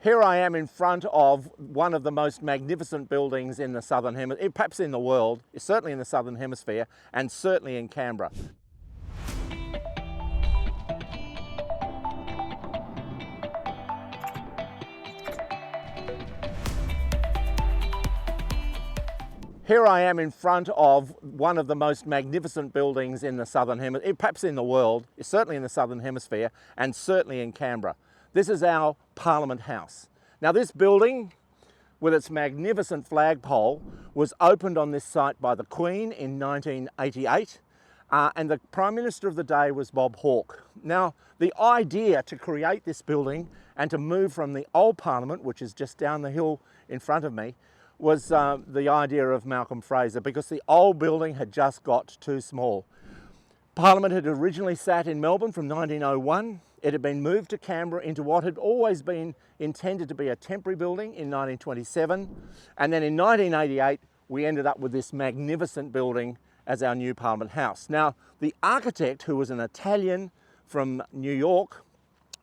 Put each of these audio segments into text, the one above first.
Here I am in front of one of the most magnificent buildings in the Southern Hemisphere, perhaps in the world, certainly in the Southern Hemisphere, and certainly in Canberra. Here I am in front of one of the most magnificent buildings in the Southern Hemisphere, perhaps in the world, certainly in the Southern Hemisphere, and certainly in Canberra. This is our Parliament House. Now this building, with its magnificent flagpole, was opened on this site by the Queen in 1988, and the Prime Minister of the day was Bob Hawke. Now the idea to create this building and to move from the old Parliament, which is just down the hill in front of me, was the idea of Malcolm Fraser, because the old building had just got too small. Parliament had originally sat in Melbourne from 1901. It had been moved to Canberra into what had always been intended to be a temporary building in 1927. And then in 1988, we ended up with this magnificent building as our new Parliament House. Now, the architect, who was an Italian from New York,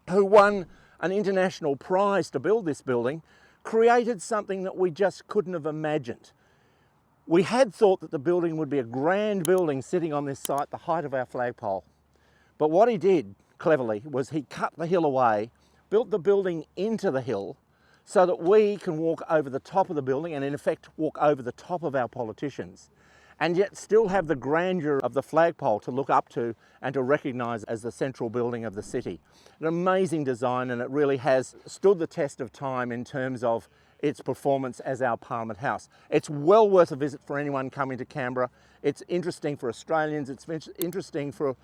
who won an international prize to build this building, created something that we just couldn't have imagined. We had thought that the building would be a grand building sitting on this site, the height of our flagpole. But what he did, cleverly, was he cut the hill away, built the building into the hill, so that we can walk over the top of the building and in effect walk over the top of our politicians, and yet still have the grandeur of the flagpole to look up to and to recognise as the central building of the city. An amazing design, and it really has stood the test of time in terms of its performance as our Parliament House. It's well worth a visit for anyone coming to Canberra. It's interesting for Australians, it's interesting for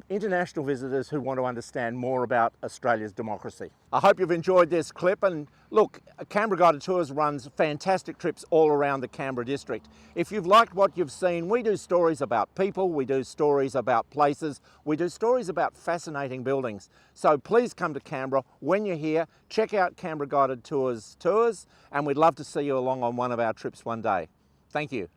international visitors who want to understand more about Australia's democracy. I hope you've enjoyed this clip, and look, Canberra Guided Tours runs fantastic trips all around the Canberra district. If you've liked what you've seen, we do stories about people, we do stories about places, we do stories about fascinating buildings. So please come to Canberra. When you're here, check out Canberra Guided Tours, and we'd love to see you along on one of our trips one day. Thank you.